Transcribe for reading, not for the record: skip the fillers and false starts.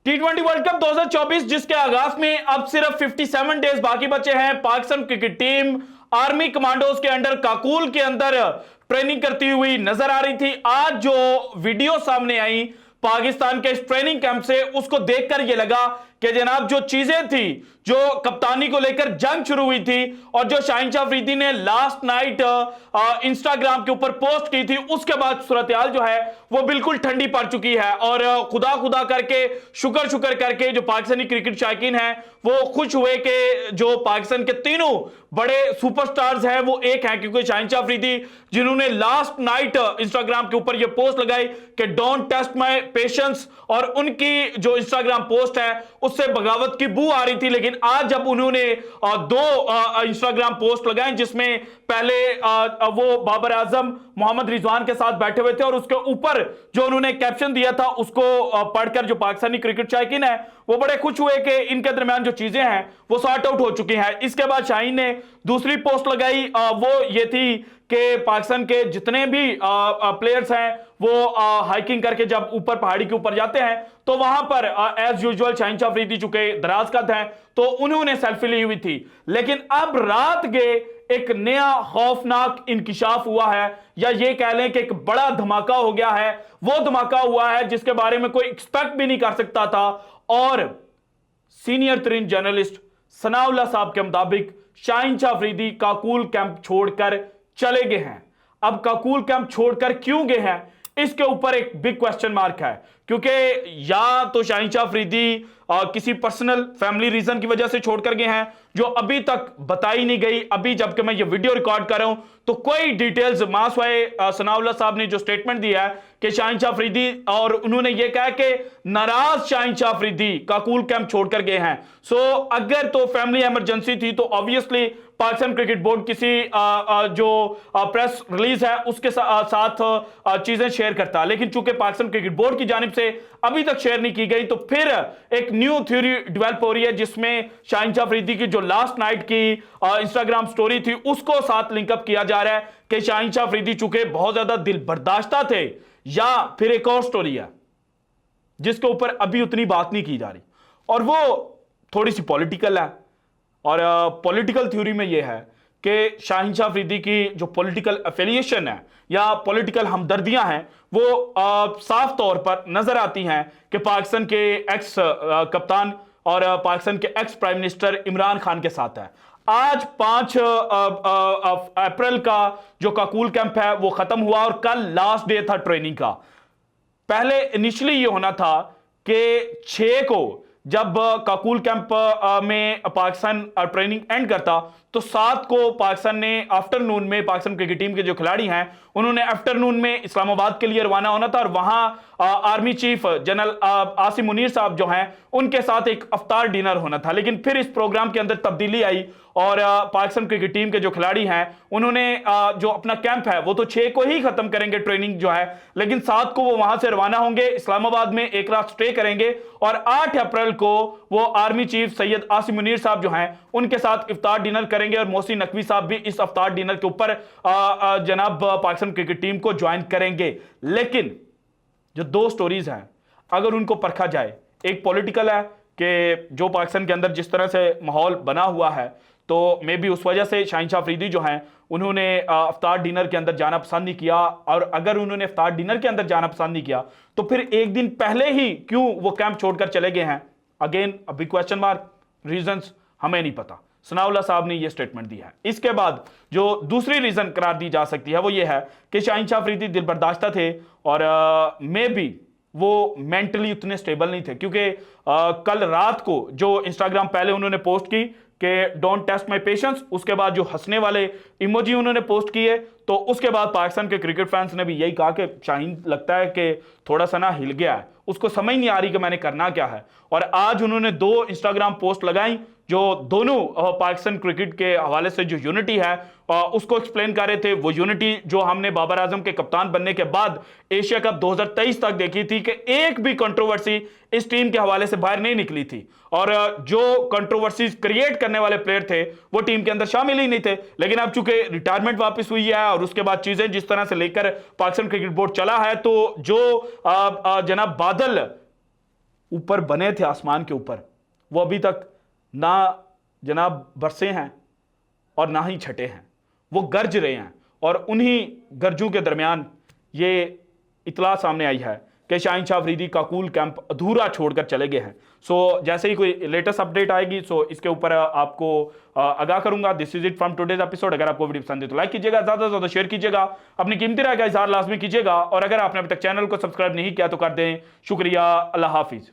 टी20 world cup 2024 जिसके आगाज में अब सिर्फ 57 डेज बाकी बचे हैं। Pakistan cricket team army commandos के अंडर काकुल के अंदर ट्रेनिंग करती हुई नजर आ रही थी। आज जो वीडियो सामने आई पाकिस्तान के इस ट्रेनिंग कैंप से, उसको देखकर यह लगा कि जनाब जो चीजें थी, जो कप्तानी को लेकर जंग शुरू हुई थी और जो शाहीन शाह अफरीदी ने लास्ट नाइट इंस्टाग्राम के ऊपर पोस्ट की थी, उसके बाद सूरत-ए-हाल जो है वो बिल्कुल ठंडी पड़ चुकी है। और खुदा खुदा करके शुक्र करके जो पाकिस्तानी क्रिकेट शायकीन है वो खुश हुए कि जो पाकिस्तान के तीनों बड़े सुपरस्टार्स हैं वो एक हैं, क्योंकि शाहीन शाह अफरीदी जिन्होंने लास्ट नाइट इंस्टाग्राम के ऊपर ये पोस्ट लगाई कि डोंट टेस्ट माय पेशेंस, और उनकी जो इंस्टाग्राम पोस्ट है उससे बगावत की बू आ रही थी। लेकिन आज जब उन्होंने दो इंस्टाग्राम पोस्ट लगाए जिसमें पहले वो बाबर आजम मोहम्मद रिजवान के साथ बैठे हुए थे और उसके ऊपर जो उन्होंने कैप्शन दिया था उसको पढ़कर जो पाकिस्तानी क्रिकेट शायकीन है वो बड़े खुश हुए कि इनके दरमियान जो चीजें हैं वो सॉर्ट आउट हो चुकी हैं। इसके बाद शाहीन ने दूसरी पोस्ट लगाई, वो ये थी कि पाकिस्तान के जितने भी प्लेयर्स हैं वो हाइकिंग करके जब ऊपर पहाड़ी के ऊपर जाते हैं तो वहां पर एज यूजुअल शाहीन शाह अफरीदी चुके दराज कद हैं तो उन्होंने सेल्फी ली हुई थी। लेकिन अब रात के एक नया खौफनाक इंकिशाफ हुआ है, या ये कह लें कि एक बड़ा धमाका हो गया है। वो धमाका हुआ है जिसके बारे में कोई एक्सपेक्ट भी नहीं कर सकता था, और सीनियर तरीन जर्नलिस्ट सनाउल्लाह साहब के मुताबिक शाहीन शाह अफरीदी काकुल कैंप छोड़कर चले गए हैं। अब काकुल कैंप छोड़कर क्यों गए हैं, इसके ऊपर एक बिग क्वेश्चन मार्क है, क्योंकि या तो शाहीन शाह अफरीदी किसी पर्सनल फैमिली रीजन की वजह से छोड़कर गए हैं जो अभी तक बताई नहीं गई। अभी जबकि मैं ये वीडियो रिकॉर्ड कर रहा हूं तो कोई डिटेल्स मासवाए सनाउल्लाह साहब ने जो स्टेटमेंट दिया है कि शाहीन शाह अफरीदी, और उन्होंने ये कहा कि नाराज शाहीन शाह अफरीदी काकुल कैंप छोड़कर गए हैं। सो अगर तो फैमिली इमरजेंसी थी तो ऑब्वियसली पाकिस्तान क्रिकेट बोर्ड किसी जो प्रेस रिलीज है उसके साथ चीजें शेयर करता, लेकिन चूंकि पाकिस्तान क्रिकेट बोर्ड की जानिब से अभी तक शेयर नहीं की गई तो फिर एक न्यू थ्योरी डेवलप हो रही है जिसमें शाहीन शाह अफरीदी की जो लास्ट नाइट की इंस्टाग्राम स्टोरी थी उसको साथ लिंकअप किया जा रहा है कि शाहीन शाह अफरीदी चूंकि बहुत ज्यादा दिल बर्दाश्ता थे, या फिर एक और स्टोरी है जिसके ऊपर अभी उतनी बात नहीं की जा रही और वो थोड़ी सी पॉलिटिकल है। और पॉलिटिकल थ्योरी में यह है कि शाहीन शाह अफरीदी की जो पॉलिटिकल एफिलिएशन है या पॉलिटिकल हमदर्दियां हैं वो साफ तौर पर नजर आती हैं कि पाकिस्तान के एक्स कप्तान और पाकिस्तान के ex prime minister Imran Khan के साथ है। आज 5 अप्रैल का जो काकुल कैंप है वो खत्म हुआ और कल लास्ट डे था ट्रेनिंग का। पहले इनिशियली ये होना था कि 6 को जब काकुल कैंप में पाकिस्तान ट्रेनिंग एंड करता तो 7 को पाकिस्तान ने आफ्टरनून में पाकिस्तान क्रिकेट टीम के जो खिलाड़ी हैं उन्होंने आफ्टरनून में इस्लामाबाद के लिए रवाना होना था और वहां army chief general Asim Munir साहब जो हैं उनके साथ एक अफ्तार डिनर होना था। लेकिन फिर इस प्रोग्राम के अंदर तब्दीली आई और पाकिस्तान क्रिकेट टीम के जो खिलाड़ी हैं उन्होंने जो अपना कैंप है वो तो 6 को ही खत्म करेंगे ट्रेनिंग जो है, लेकिन 7 को वो वहां से रवाना होंगे, इस्लामाबाद में एक रात स्टे करेंगे और 8 अप्रैल को वो आर्मी चीफ सैयद आसिम मुनीर साहब जो हैं उनके साथ इफ्तार डिनर करेंगे और मोहसिन नकवी साहब भी इस इफ्तार डिनर के ऊपर जनाब पाकिस्तान क्रिकेट टीम को ज्वाइन करेंगे। लेकिन जो 2 स्टोरीज हैं अगर उनको परखा जाए, एक पॉलिटिकल है कि जो पाकिस्तान के अंदर जिस तरह से माहौल बना हुआ है तो मे बी उस वजह से शाहीन शाह अफरीदी जो हैं उन्होंने इफ्तार डिनर के अंदर जाना पसंद नहीं किया, और अगर उन्होंने इफ्तार डिनर के अंदर जाना पसंद नहीं किया तो फिर एक दिन पहले ही क्यों वो कैंप छोड़कर चले गए हैं। अगेन अभी क्वेश्चन मार्क, रीजंस हमें नहीं पता। सनाउल्लाह साहब ने ये स्टेटमेंट दी है। इसके बाद जो दूसरी रीजन करार दी जा सकती है वो ये है कि शाहीन शाह अफरीदी दिल बर्दाश्ता थे और मे बी वो मेंटली उतने स्टेबल नहीं थे, क्योंकि कल रात को जो इंस्टाग्राम पहले उन्होंने पोस्ट की कि डोंट टेस्ट माय पेशेंस, उसके बाद जो हंसने वाले इमोजी उन्होंने पोस्ट किए तो उसके बाद पाकिस्तान के क्रिकेट फैंस ने भी यही कहा कि शाहीन लगता है कि थोड़ा सा ना हिल गया है, उसको समझ नहीं आ रही कि मैंने करना क्या है। और आज उन्होंने 2 इंस्टाग्राम पोस्ट लगाई जो दोनों पाकिस्तान क्रिकेट के हवाले से जो यूनिटी है उसको एक्सप्लेन कर रहे थे। वो यूनिटी जो हमने बाबर आजम के कप्तान बनने के बाद एशिया कप 2023 तक देखी थी कि एक भी कंट्रोवर्सी इस टीम के हवाले से बाहर नहीं निकली थी और जो कंट्रोवर्सीज क्रिएट करने वाले प्लेयर थे वो टीम के अंदर शामिल ही नहीं थे। लेकिन अब चूंकि रिटायरमेंट वापस हुई है और उसके बाद चीजें जिस तरह से लेकर पाकिस्तान क्रिकेट बोर्ड चला है तो जो जनाब बादल ऊपर बने थे आसमान के ऊपर, वो अभी तक ना जनाब बरसे हैं और ना ही छटे हैं, वो गरज रहे हैं। और उन्हीं गरजों के दरमियान ये इतला सामने आई है कि शाहीन शाह अफरीदी काकूल कैंप अधूरा छोड़कर चले गए हैं। सो जैसे ही कोई लेटेस्ट अपडेट आएगी सो इसके ऊपर आपको आगाह करूंगा। This is it from today's episode. अगर आपको वीडियो पसंद है तो लाइक कीजिएगा, ज्यादा से ज्यादा शेयर कीजिएगा, अपनी कीमती राय का इजहार लाजमी कीजिएगा, और अगर आपने अभी तक चैनल को सब्सक्राइब नहीं किया तो कर दें। शुक्रिया, अल्लाह हाफिज।